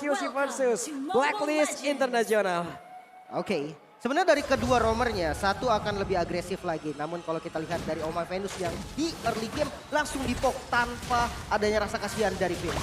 Kyoshi versus Blacklist International. Oke. Sebenarnya dari kedua roamernya, satu akan lebih agresif lagi. Namun kalau kita lihat dari Oh My Venus yang di early game langsung dipok tanpa adanya rasa kasihan dari Finn.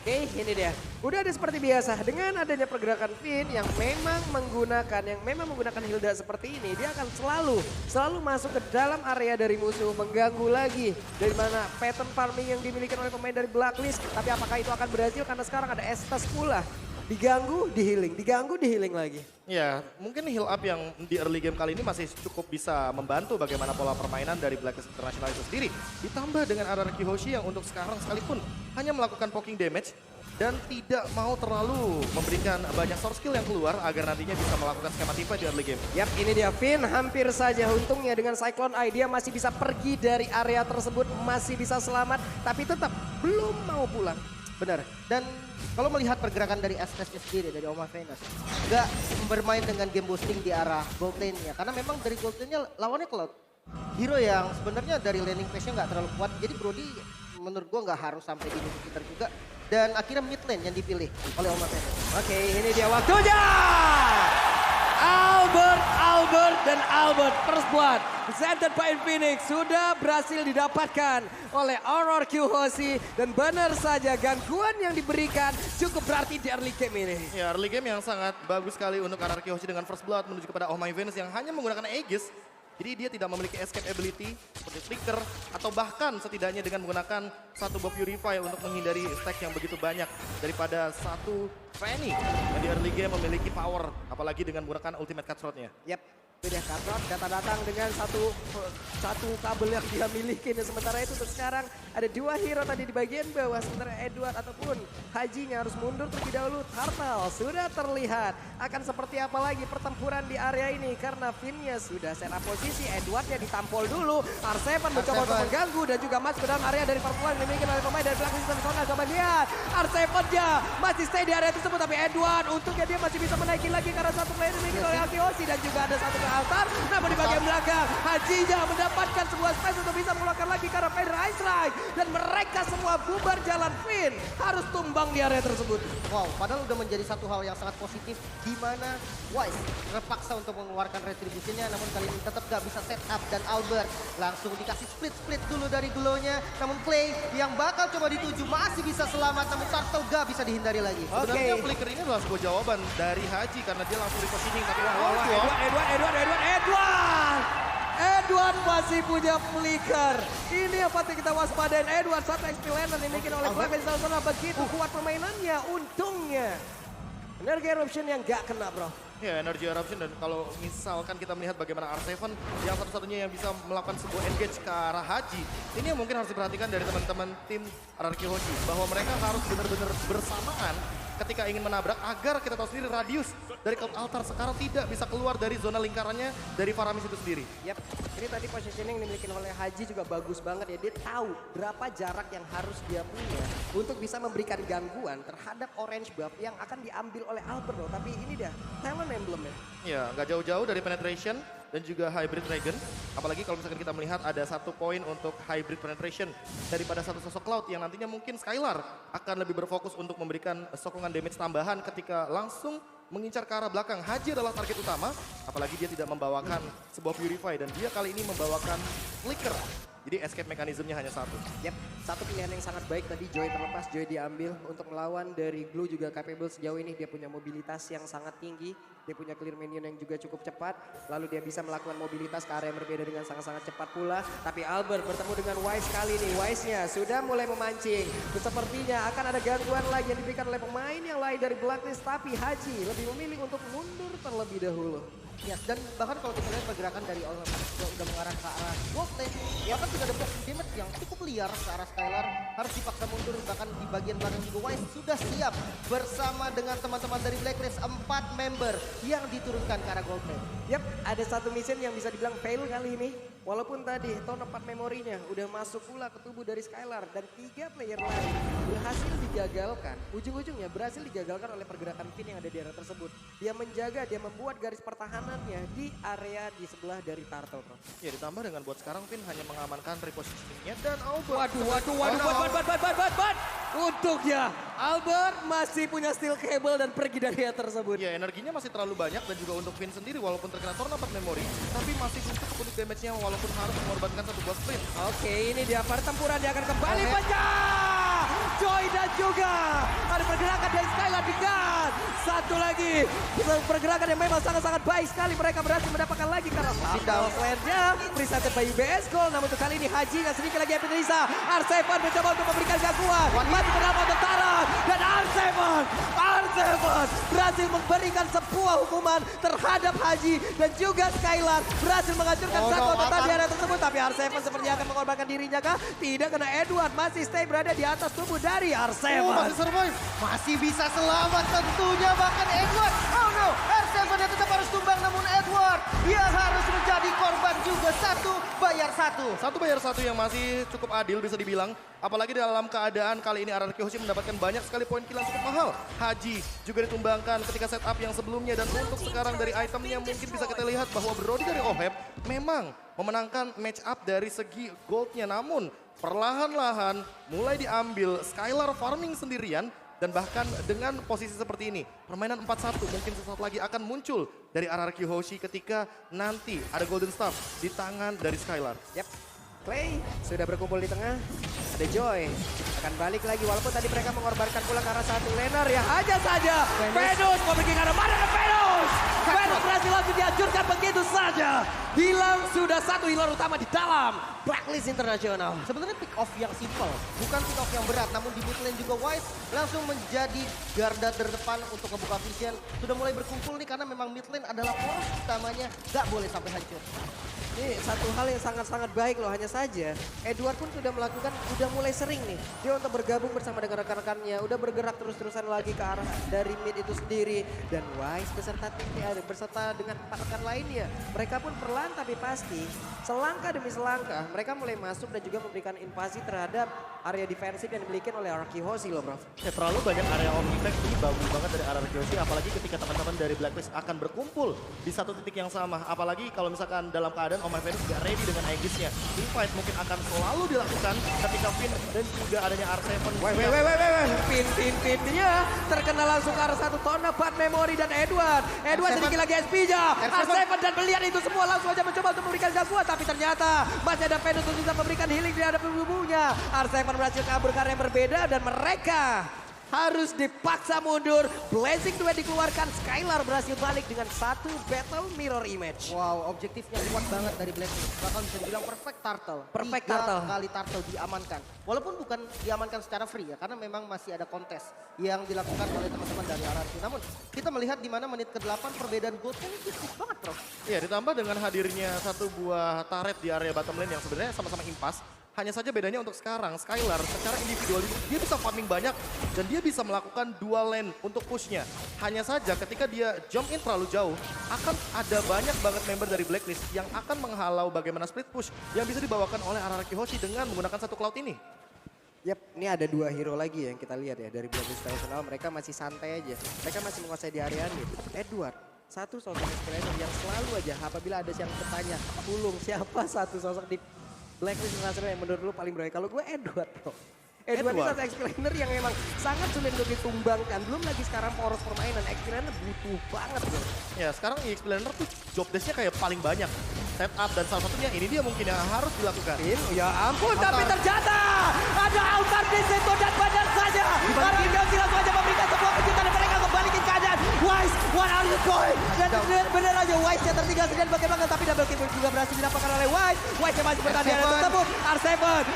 Oke, ini dia. Udah ada seperti biasa dengan adanya pergerakan Finn yang memang menggunakan Hilda seperti ini, dia akan selalu masuk ke dalam area dari musuh, mengganggu lagi dari mana pattern farming yang dimiliki oleh pemain dari Blacklist. Tapi apakah itu akan berhasil karena sekarang ada Estes pula. Diganggu, di healing lagi. Ya, mungkin heal up yang di early game kali ini masih cukup bisa membantu bagaimana pola permainan dari Blacklist International itu sendiri. Ditambah dengan RRQ Hoshi yang untuk sekarang sekalipun hanya melakukan poking damage dan tidak mau terlalu memberikan banyak source skill yang keluar agar nantinya bisa melakukan skema tipe di early game. Yap, ini dia Finn hampir saja untungnya dengan Cyclone Eye dia masih bisa pergi dari area tersebut, masih bisa selamat, tapi tetap belum mau pulang. Benar. Dan kalau melihat pergerakan dari Estes sendiri, dari Oh My Venus, nggak bermain dengan game boosting di arah gold lane-nya. Karena memang dari gold lane-nya lawannya Cloud. Hero yang sebenarnya dari laning phase-nya nggak terlalu kuat. Jadi Brody menurut gua nggak harus sampai di sekitar juga. Dan akhirnya mid lane yang dipilih oleh Oh My Venus. Oke, ini dia waktunya. Albert first blood presented by Infinix sudah berhasil didapatkan oleh RRQ Hoshi dan benar saja gangguan yang diberikan cukup berarti di early game ini. Ya, early game yang sangat bagus sekali untuk RRQ Hoshi dengan first blood menuju kepada Oh My Venus yang hanya menggunakan Aegis. Jadi dia tidak memiliki escape ability seperti flicker atau bahkan setidaknya dengan menggunakan satu buff Purify untuk menghindari stack yang begitu banyak daripada satu Fanny yang di early game memiliki power apalagi dengan menggunakan ultimate cutthroat-nya. Yap, beda Cutthroat datang dengan satu kabel yang dia miliki. Dan sementara itu untuk sekarang ada dua hero tadi di bagian bawah. Sementara Edward ataupun Hajinya harus mundur terlebih dahulu. Turtle sudah terlihat akan seperti apa lagi pertempuran di area ini. Karena Finn-nya sudah set up posisi. Edwardnya ditampol dulu. R7 mencoba untuk mengganggu dan juga masuk ke dalam area dari pertempuran yang dimiliki oleh pemain dari Blacklist International. Coba lihat R7-nya masih stay di area tersebut. Tapi Edward untungnya dia masih bisa menaiki lagi karena satu player dimiliki oleh Akioshi. Dan juga ada satu altar, namun di bagian belakang Hajinya mendapatkan sebuah space untuk bisa mengeluarkan lagi karena Vader Ice Strike dan mereka semua bubar jalan. Finn harus tumbang di area tersebut. Wow, padahal udah menjadi satu hal yang sangat positif di mana Wise terpaksa untuk mengeluarkan retribusinya namun kali ini tetap gak bisa set up dan Albert langsung dikasih split dulu dari glow-nya. Namun Clay yang bakal coba dituju masih bisa selamat namun Turtle gak bisa dihindari lagi. Sebenarnya flicker ini adalah sebuah jawaban dari Haji karena dia langsung repositioning tapi Edward masih punya flicker. Ini yang patut kita waspadain. Edward satu XP laner dimiliki oleh Blacklist International. Begitu kuat permainannya, untungnya energi eruption yang gak kena bro. Ya, energy eruption dan kalau misalkan kita melihat bagaimana R7 yang satu-satunya yang bisa melakukan sebuah engage ke arah Haji. Ini yang mungkin harus diperhatikan dari teman-teman tim RRQ Hoshi. Bahwa mereka harus benar-benar bersamaan ketika ingin menabrak agar kita tahu sendiri radius dari Cloud Altar sekarang tidak bisa keluar dari zona lingkarannya dari Faramis itu sendiri. Yap, ini tadi positioning yang dimiliki oleh Haji juga bagus banget ya. Dia tahu berapa jarak yang harus dia punya untuk bisa memberikan gangguan terhadap orange buff yang akan diambil oleh Albert loh. Tapi ini dia, talent emblemnya. Ya, nggak jauh-jauh dari penetration dan juga hybrid dragon. Apalagi kalau misalkan kita melihat ada satu poin untuk hybrid penetration daripada satu sosok Cloud yang nantinya mungkin Skylar akan lebih berfokus untuk memberikan sokongan damage tambahan ketika langsung mengincar ke arah belakang. Haji adalah target utama, apalagi dia tidak membawakan sebuah Purify dan dia kali ini membawakan Flicker. Jadi escape mekanismenya hanya satu. Yap, satu pilihan yang sangat baik tadi Joy terlepas, Joy diambil untuk melawan dari Glue juga capable sejauh ini. Dia punya mobilitas yang sangat tinggi, dia punya clear minion yang juga cukup cepat. Lalu dia bisa melakukan mobilitas ke area yang berbeda dengan sangat-sangat cepat pula. Tapi Albert bertemu dengan Wise kali ini, Wise-nya sudah mulai memancing. Sepertinya akan ada gangguan lagi yang diberikan oleh pemain yang lain dari Blacklist. Tapi Haji lebih memilih untuk mundur terlebih dahulu. Ya, dan bahkan kalau kita lihat pergerakan dari All udah mengarah ke arah gold lane, bahkan sudah ada poking damage yang cukup liar ke arah Skylar, harus dipaksa mundur, bahkan di bagian belakang juga Wise sudah siap bersama dengan teman-teman dari Blacklist, 4 member yang diturunkan ke arah gold lane. Yap, ada satu mission yang bisa dibilang fail kali ini. Walaupun tadi Tone of memorinya udah masuk pula ke tubuh dari Skylar dan 3 player lain berhasil digagalkan. Ujung-ujungnya berhasil digagalkan oleh pergerakan Finn yang ada di area tersebut. Dia menjaga, dia membuat garis pertahanannya di area di sebelah dari Turtle, bro. Ya ditambah dengan buat sekarang Finn hanya mengamankan repositioningnya dan Albert. Waduh. Untuknya Albert masih punya steel cable dan pergi dari area tersebut. Ya energinya masih terlalu banyak dan juga untuk Finn sendiri walaupun terkena Tornado Memory tapi masih belum cukup untuk damage-nya walaupun harus mengorbankan satu buah sprint. Oke, ini dia pertempuran, dia akan kembali pecah. Joy dan juga ada pergerakan dari Skylar dengan satu lagi pergerakan yang memang sangat-sangat baik sekali. Mereka berhasil mendapatkan lagi karena down flare-nya presented by UBS Gold. Namun untuk kali ini Haji nggak sedikit lagi Evan Risa. R7 mencoba untuk memberikan gangguan. Masih bernama untuk Taran dan R7 berhasil memberikan sebuah hukuman terhadap Haji dan juga Skylar berhasil menghancurkan satu otot di area tersebut. Tapi R7 sepertinya akan mengorbankan dirinya kah? Tidak, karena Edward masih stay berada di atas tubuh dari R7. Masih survive. Masih bisa selamat tentunya bahkan Edward. Oh no, R7 yang tetap harus tumbang namun Edward dia harus menjadi korban juga. Satu bayar satu yang masih cukup adil bisa dibilang. Apalagi dalam keadaan kali ini RRQ Hoshi mendapatkan banyak sekali poin kill yang cukup mahal. Haji juga ditumbangkan ketika setup yang sebelumnya dan untuk sekarang dari itemnya mungkin bisa kita lihat bahwa Brody dari Oheb memang memenangkan match up dari segi goldnya. Namun perlahan-lahan mulai diambil Skylar farming sendirian dan bahkan dengan posisi seperti ini permainan 4-1 mungkin sesaat lagi akan muncul dari RRQ Hoshi ketika nanti ada Golden Staff di tangan dari Skylar. Yap. Clay sudah berkumpul di tengah. Ada Joy. Akan balik lagi walaupun tadi mereka mengorbankan pula ke arah satu laner ya. Hanya saja Venus mau pergi ke arah mana Venus. Venus berhasil langsung dihancurkan begitu saja. Hilang sudah satu healer utama di dalam Blacklist Internasional. Sebenarnya pick off yang simple, bukan pick off yang berat. Namun di mid lane juga Wise langsung menjadi garda terdepan untuk membuka vision. Sudah mulai berkumpul nih karena memang mid lane adalah poros utamanya. Gak boleh sampai hancur. Ini satu hal yang sangat-sangat baik loh, hanya saja Edward pun sudah melakukan, udah mulai sering nih. Dia untuk bergabung bersama dengan rekan-rekannya, udah bergerak terus-terusan lagi ke arah dari mid itu sendiri. Dan Wise beserta timnya, beserta dengan 4 rekan lainnya. Mereka pun perlahan tapi pasti, selangkah demi selangkah, mereka mulai masuk dan juga memberikan invasi terhadap area defensif yang dimiliki oleh RRQ Hoshi loh bro. Ya, terlalu banyak area of impact ini bagus banget dari RRQ Hoshi, apalagi ketika teman-teman dari Blacklist akan berkumpul di satu titik yang sama. Apalagi kalau misalkan dalam keadaan Omar Venus gak ready dengan Aegis-nya. Teamfight mungkin akan selalu dilakukan ketika Finn dan juga adanya R7. Finn-nya terkena langsung ke arah satu Tone of Memory dan Edward sedikit lagi SP-nya. R7 dan melihat itu semua langsung aja mencoba untuk memberikan gangguan. Tapi ternyata masih ada Venus untuk bisa memberikan healing di hadapan tubuhnya. R7 berhasil kabur karena yang berbeda dan mereka harus dipaksa mundur. Blazing Duet dikeluarkan, Skylar berhasil balik dengan satu battle mirror image. Wow, objektifnya kuat banget dari Blacklist. Bahkan bisa dibilang perfect turtle. Perfect 3 turtle. kali turtle diamankan. Walaupun bukan diamankan secara free ya, karena memang masih ada kontes yang dilakukan oleh teman-teman dari RRQ. Namun kita melihat di mana menit ke-8 perbedaan goldnya ini tipis banget bro. Iya, ditambah dengan hadirnya satu buah turret di area bottom lane yang sebenarnya sama-sama impas. Hanya saja bedanya untuk sekarang, Skylar secara individual dia bisa farming banyak dan dia bisa melakukan dual lane untuk pushnya. Hanya saja ketika dia jump in terlalu jauh, akan ada banyak banget member dari Blacklist yang akan menghalau bagaimana split push yang bisa dibawakan oleh RRQ Hoshi dengan menggunakan satu cloud ini. Yap, ini ada 2 hero lagi yang kita lihat ya dari Blacklist International. Mereka masih santai aja, mereka masih menguasai di area ini. Edward, satu sosok escalator yang selalu aja apabila ada yang bertanya, Pulung siapa satu sosok di Blacklist International yang menurut lu paling berani? Kalau gue Edward bro. Edward ini satu explainer yang memang sangat sulit untuk ditumbangkan. Belum lagi sekarang poros permainan, explainer butuh banget bro. Ya sekarang explainer tuh job desk-nya kayak paling banyak. Setup dan salah satunya ini dia mungkin yang harus dilakukan. Ya ampun, tapi ternyata ada Altar di situ dan benar saja. Karena dia langsung aja memberikan sebuah kejutan dan mereka kembalikan keadaan. Wise, what are you doing? Dan benar aja Wise yang tertinggal sendirian bagaimana. Tapi double kill juga berhasil didapatkan oleh Wise. Wise yang masih bertahan di area tersebut. R7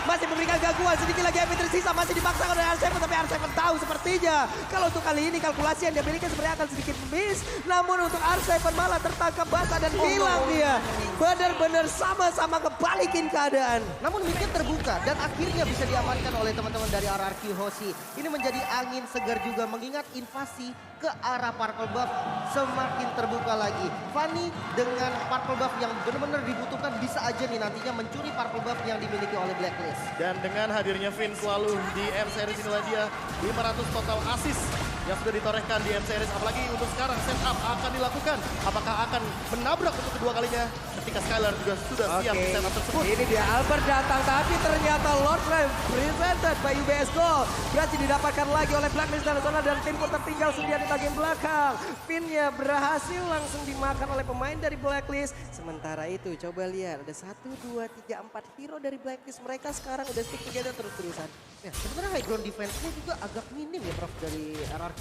masih memberikan gangguan. Sedikit lagi Evan tersisa masih dipaksakan oleh R7. Tapi R7 tahu sepertinya kalau untuk kali ini kalkulasi yang dia miliki sebenarnya akan sedikit miss. Namun untuk R7 malah tertangkap basah dan hilang dia. Benar-benar sama-sama kebalikin keadaan. Namun midnya terbuka dan akhirnya bisa diamankan oleh teman-teman dari RRQ Hoshi. Ini menjadi angin segar juga mengingat invasi ke arah Purple Buff semakin terbuka. terbuka lagi. Fanny dengan purple buff yang benar-benar dibutuhkan bisa aja nih nantinya mencuri purple buff yang dimiliki oleh Blacklist. Dan dengan hadirnya Finn selalu di M-Series inilah dia 500 total assist yang sudah ditorehkan di M-Series. Apalagi untuk sekarang setup akan dilakukan. Apakah akan menabrak untuk kedua kalinya ketika Skylar juga sudah siap di setup tersebut. Ini dia Albert datang, tapi ternyata Lord Flame presented by UBS Gold. Berhasil didapatkan lagi oleh Blacklist International dan tim pun tertinggal sendirian di bagian belakang. Pinnya berhasil langsung dimakan oleh pemain dari Blacklist. Sementara itu coba lihat ada 1, 2, 3, 4 hero dari Blacklist. Mereka sekarang udah stick together terus-terusan. Ya, sebenarnya high ground defense-nya juga agak minim ya Prof dari RRQ.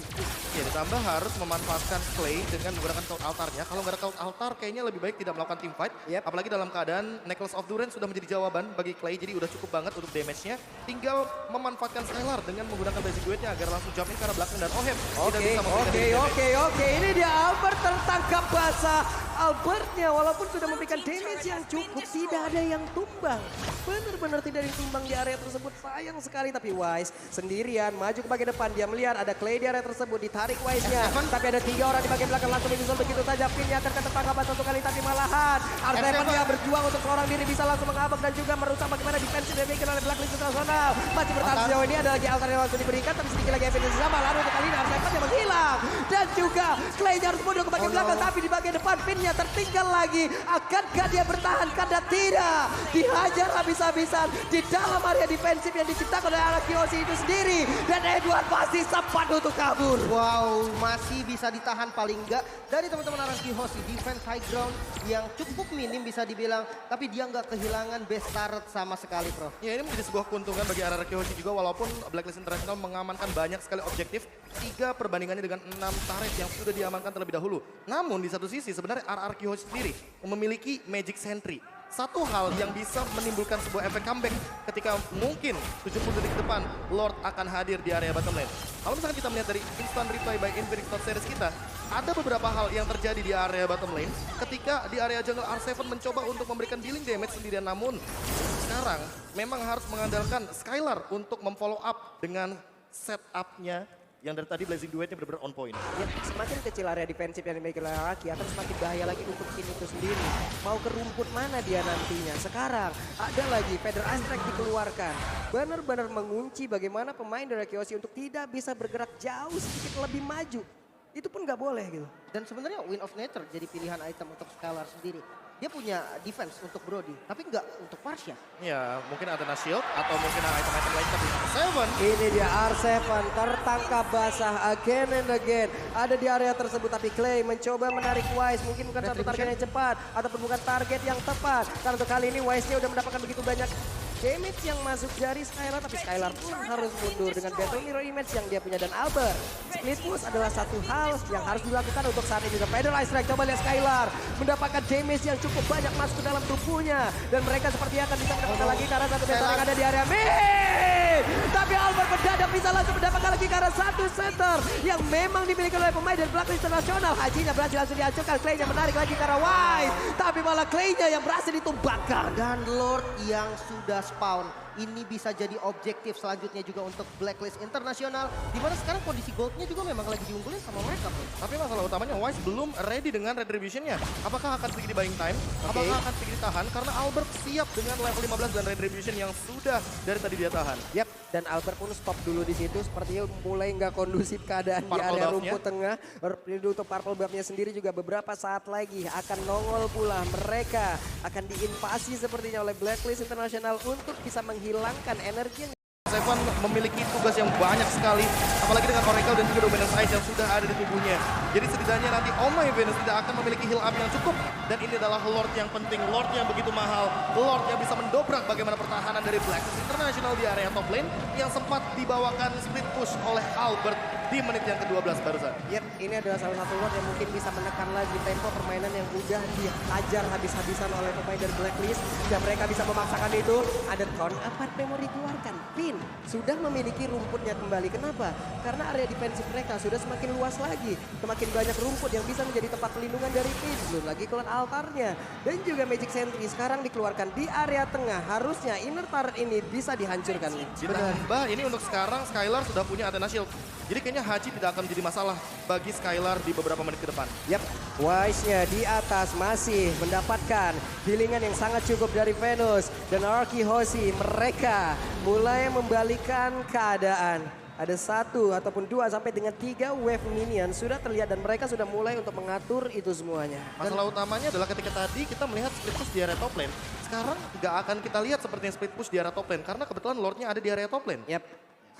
Ya, ditambah harus memanfaatkan Clay dengan menggunakan cloud altarnya. Kalau nggak ada cloud altar kayaknya lebih baik tidak melakukan team fight. Yep. Apalagi dalam keadaan Necklace of Duren sudah menjadi jawaban bagi Clay. Jadi udah cukup banget untuk damage-nya. Tinggal memanfaatkan Skylar dengan menggunakan basic duetnya agar langsung jump in ke arah belakang dan Oheb tidak bisa memberikan damage. Oke. Ini dia Albert tertangkap basah. Albertnya walaupun sudah memberikan damage yang cukup, tidak ada yang tumbang. Benar-benar tidak ada yang tumbang di area tersebut. Sayang sekali, tapi Wise sendirian maju ke bagian depan. Dia melihat ada Clay di area tersebut, ditarik Wise-nya. Tapi ada 3 orang di bagian belakang langsung menyusul begitu saja. Pinnya akan tertangkap satu kali, tapi malahan Arseven dia berjuang untuk seorang diri bisa langsung mengabak dan juga merusak bagaimana defense yang dimiliki oleh Blacklist International. Masih bertahan sejauh ini, ada lagi altar yang langsung diberikan, tapi sedikit lagi efisiensi sama. Lalu untuk kali ini Arseven yang menghilang. Dan juga Clay-nya harus mundur ke bagian belakang, tapi di bagian depan Pinnya tertinggal lagi. Akankah dia bertahan? Karena tidak. Dihajar habis-habisan di dalam area defensif yang diciptakan oleh anak Kiyoshi itu sendiri. Dan Edward pasti sempat untuk kabur. Wow, masih bisa ditahan paling enggak dari teman-teman RRQ Hoshi. Defense high ground yang cukup minim bisa dibilang. Tapi dia nggak kehilangan best turret sama sekali, Prof. Ya, ini menjadi sebuah keuntungan bagi RRQ Hoshi juga walaupun Blacklist International mengamankan banyak sekali objektif. 3 perbandingannya dengan 6 turret yang sudah diamankan terlebih dahulu. Namun di satu sisi sebenarnya RRQ Hoshi sendiri memiliki Magic Sentry. Satu hal yang bisa menimbulkan sebuah efek comeback ketika mungkin 70 detik ke depan Lord akan hadir di area bottom lane. Kalau misalkan kita melihat dari instant reply by Infinix Top Series kita, ada beberapa hal yang terjadi di area bottom lane ketika di area jungle R7 mencoba untuk memberikan dealing damage sendirian. Namun sekarang memang harus mengandalkan Skylar untuk memfollow up dengan setup-nya yang dari tadi Blazing Duetnya benar-benar on point. Ya, semakin kecil area defensif yang dimiliki oleh Araki akan semakin bahaya lagi untuk tim itu sendiri. Mau ke rumput mana dia nantinya? Sekarang ada lagi Feather Astrek dikeluarkan. Benar-benar mengunci bagaimana pemain dari Kiyoshi untuk tidak bisa bergerak jauh sedikit lebih maju. Itu pun nggak boleh gitu. Dan sebenarnya Wind of Nature jadi pilihan item untuk Skylar sendiri. Dia punya defense untuk Brody, tapi nggak untuk Parsia. Ya, mungkin Athena Shield atau mungkin item-item lain tapi R7. Ini dia R7 tertangkap basah again and again. Ada di area tersebut tapi Clay mencoba menarik Wise. Mungkin bukan satu target yang cepat ataupun bukan target yang tepat. Karena untuk kali ini Wise-nya udah mendapatkan begitu banyak damage yang masuk dari Skylar, tapi Skylar pun harus mundur dengan Battle Mirror Image yang dia punya. Dan Albert, split push adalah satu hal yang harus dilakukan untuk saat ini. Feather Strike, coba lihat Skylar mendapatkan damage yang cukup banyak masuk ke dalam tubuhnya. Dan mereka sepertinya akan bisa mendapatkan lagi karena satu center yang ada di area mid. Tapi Albert mendadak bisa langsung mendapatkan lagi karena satu center yang memang dimiliki oleh pemain dari Blacklist International. Hajinya berhasil langsung dihancurkan, Clay-nya menarik lagi karena Wise. Tapi malah Clay-nya yang berhasil ditumbangkan. Dan Lord yang sudah spawn. Ini bisa jadi objektif selanjutnya juga untuk Blacklist International. Dimana sekarang kondisi goldnya juga memang lagi diunggulin sama mereka, Bro. Tapi masalah utamanya Wise belum ready dengan Retribution-nya. Apakah akan sedikit di buying time? Apakah akan sedikit ditahan? Karena Albert siap dengan level 15 dan Retribution yang sudah dari tadi dia tahan. Yap, dan Albert pun stop dulu di situ. Sepertinya mulai nggak kondusif keadaan di area rumput tengah. Untuk purple buff-nya sendiri juga beberapa saat lagi akan nongol pula. Mereka akan diinvasi sepertinya oleh Blacklist International untuk bisa menghilangkan energi yang Seven memiliki tugas yang banyak sekali, apalagi dengan Oracle dan juga Dominance Ice yang sudah ada di tubuhnya. Jadi setidaknya nanti Oh My Venus tidak akan memiliki heal up yang cukup. Dan ini adalah Lord yang penting, Lord yang begitu mahal. Lord yang bisa mendobrak bagaimana pertahanan dari Blacklist International di area top lane yang sempat dibawakan split push oleh Albert di menit yang ke-12 barusan. Yap, ini adalah salah satu Lord yang mungkin bisa menekan lagi tempo permainan yang udah dihajar habis-habisan oleh pemain dari Blacklist. Dan mereka bisa memaksakan itu. Ada count apa memori keluarkan. Pin sudah memiliki rumputnya kembali. Kenapa? Karena area defensif mereka sudah semakin luas lagi. Semakin banyak rumput yang bisa menjadi tempat pelindungan dari Pin. Belum lagi cloud altarnya. Dan juga Magic Sentry sekarang dikeluarkan di area tengah. Harusnya inner turret ini bisa dihancurkan. Ditambah ini untuk sekarang Skylar sudah punya Athena Shield. Jadi kayaknya Haji tidak akan menjadi masalah bagi Skylar di beberapa menit ke depan. Yap, Wise-nya di atas masih mendapatkan healingan yang sangat cukup dari Venus. Dan Arkihoshi mereka mulai membalikan keadaan. Ada 1 ataupun 2 sampai dengan 3 wave minion sudah terlihat dan mereka sudah mulai untuk mengatur itu semuanya. Masalah utamanya adalah ketika tadi kita melihat split push di area top lane. Sekarang nggak akan kita lihat seperti yang split push di area top lane. Karena kebetulan Lordnya ada di area top lane. Yap.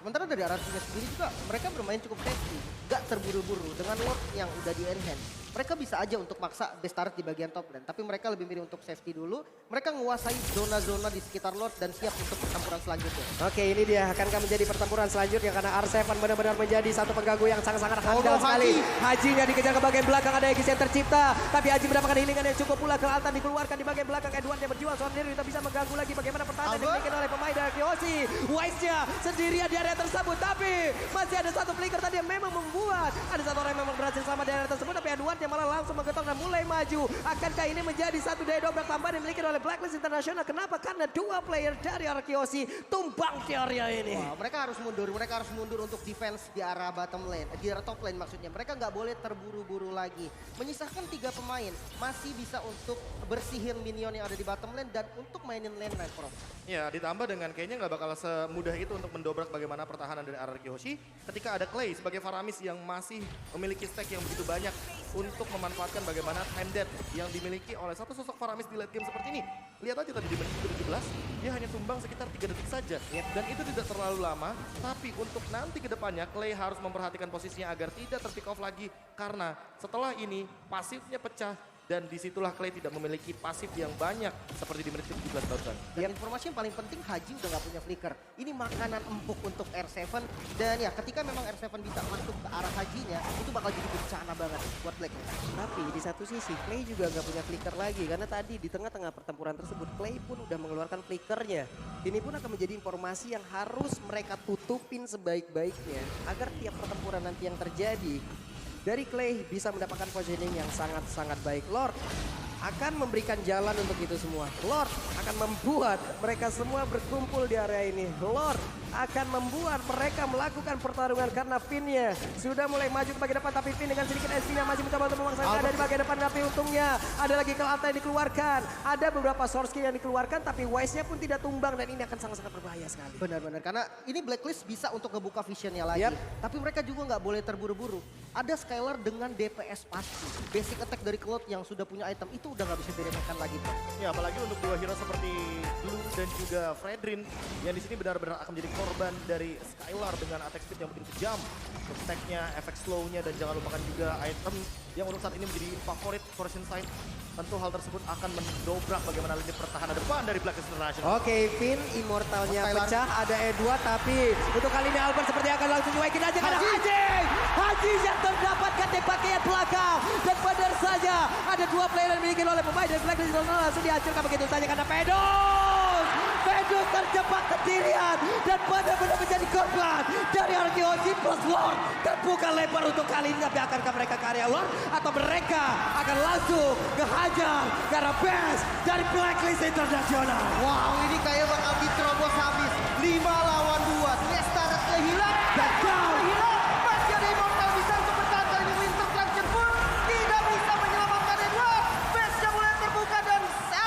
Sementara dari RRQ-nya sendiri juga mereka bermain cukup safety. Gak terburu-buru dengan Lord yang udah di enhance. Mereka bisa aja untuk maksa base turret di bagian top lane. Tapi mereka lebih milih untuk safety dulu. Mereka menguasai zona-zona di sekitar Lord dan siap untuk pertempuran selanjutnya. Oke, ini dia akankah menjadi pertempuran selanjutnya karena R7 benar-benar menjadi satu pengganggu yang sangat-sangat handal sekali. Hajinya dikejar ke bagian belakang, ada Aegis yang tercipta. Tapi Haji mendapatkan healingan yang cukup pula. Kelatan dikeluarkan di bagian belakang. Edward yang berjuang seorang diri tidak bisa mengganggu lagi bagaimana pertahanan yang dimiliki oleh pemain dari Arkihoshi. Wise-nya sendirian di area tersebut. Tapi masih ada satu flicker tadi yang memang membuat. Ada satu orang yang memang berhasil sama di area tersebut. Tapi Edward yang malah langsung menggetok dan mulai maju. Akankah ini menjadi satu daya dobrak tambahan yang dimiliki oleh Blacklist International? Kenapa? Karena 2 player dari Arkihoshi tumbang di area ini. Wah, mereka harus mundur untuk defense di arah bottom lane, di arah top lane maksudnya. Mereka nggak boleh terburu-buru lagi. Menyisakan 3 pemain, masih bisa untuk bersihin minion yang ada di bottom lane dan untuk mainin lane right, Prof. Ya, ditambah dengan kayaknya nggak bakal semudah itu untuk mendobrak bagaimana pertahanan dari Arkihoshi. Ketika ada Clay sebagai Faramis yang masih memiliki stack yang begitu banyak untuk memanfaatkan bagaimana time death yang dimiliki oleh satu sosok Faramis di late game seperti ini. Lihat aja tadi di menit 17, dia hanya tumbang sekitar 3 detik saja. Dan itu tidak terlalu lama, tapi untuk nanti ke depannya Clay harus memperhatikan posisinya agar tidak terpick off lagi. Karena setelah ini pasifnya pecah dan disitulah Clay tidak memiliki pasif yang banyak seperti di menit 17 barusan. Dan informasi yang paling penting, Haji udah nggak punya flicker. Ini makanan empuk untuk R7 dan ya ketika memang R7 bisa masuk ke arah Hajinya, itu bakal jadi bencana banget buat Black. Tapi di satu sisi Clay juga nggak punya flicker lagi karena tadi di tengah-tengah pertempuran tersebut Clay pun udah mengeluarkan flickernya. Ini pun akan menjadi informasi yang harus mereka tutupin sebaik-baiknya agar tiap pertempuran nanti yang terjadi dari Clay bisa mendapatkan positioning yang sangat-sangat baik. Lord akan memberikan jalan untuk itu semua. Lord akan membuat mereka semua berkumpul di area ini. Lord akan membuat mereka melakukan pertarungan karena Finn-nya sudah mulai maju ke bagian depan. Tapi Finn dengan sedikit SP-nya masih mencoba untuk memangsa dari bagian depan. Tapi untungnya ada lagi Kelata yang dikeluarkan. Ada beberapa source skill yang dikeluarkan tapi Wise-nya pun tidak tumbang dan ini akan sangat-sangat berbahaya sekali. Benar-benar, karena ini Blacklist bisa untuk ngebuka visionnya lagi. Tapi mereka juga nggak boleh terburu-buru. Ada Skylar dengan DPS pasti. Basic attack dari Cloud yang sudah punya item itu udah nggak bisa diremehkan lagi, Pak. Ya apalagi untuk 2 hero seperti Blue dan juga Fredrin yang di sini benar-benar akan menjadi korban dari Skylar dengan attack speed yang begitu kejam. Untuk stack-nya, efek slow-nya dan jangan lupakan juga item yang untuk saat ini menjadi favorit Fortune Sight. Tentu hal tersebut akan mendobrak bagaimana lini pertahanan depan dari Blacklist International. Oke, Finn immortalnya pecah, ada Edward tapi untuk kali ini Albert seperti akan langsung cuekin aja karena Haji yang terdapatkan di bagian belakang dan benar saja ada 2 player yang dimiliki oleh pemain dari Blacklist International langsung dihancurkan begitu saja karena Pedus terjebak sendirian dan benar-benar menjadi korban dari Arkihoshi plus Lord. Terbuka lebar untuk kali ini, tapi akankah mereka ke area Lord atau mereka akan langsung kehajar karena best dari Blacklist International. Wow, ini kayak bakal diterobos habis. 5 lawan 2. Nestaretnya hilang. Gagal. Hilang. Masih ada Immortal bisa untuk bertahan kali ini. Winter Collection pun tidak bisa menyelamatkan Edward. Base-nya mulai terbuka dan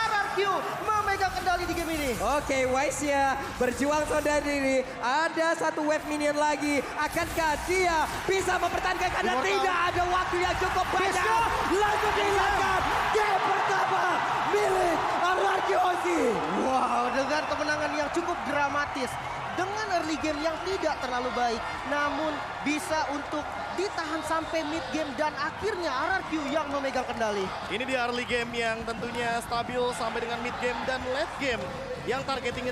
RRQ memegang kendali di game ini. Oke, Wise-nya berjuang saudara diri. Ada 1 wave minion lagi. Akankah dia bisa mempertahankan karena Immortal. tidak ada waktu yang cukup banyak. Langsung dihilangkan. Game pertama milik Arkihoshi. Wow, dengan kemenangan yang cukup dramatis. Dengan early game yang tidak terlalu baik. Namun bisa untuk ditahan sampai mid game dan akhirnya RRQ yang memegang kendali. Ini dia early game yang tentunya stabil sampai dengan mid game dan late game yang targetingnya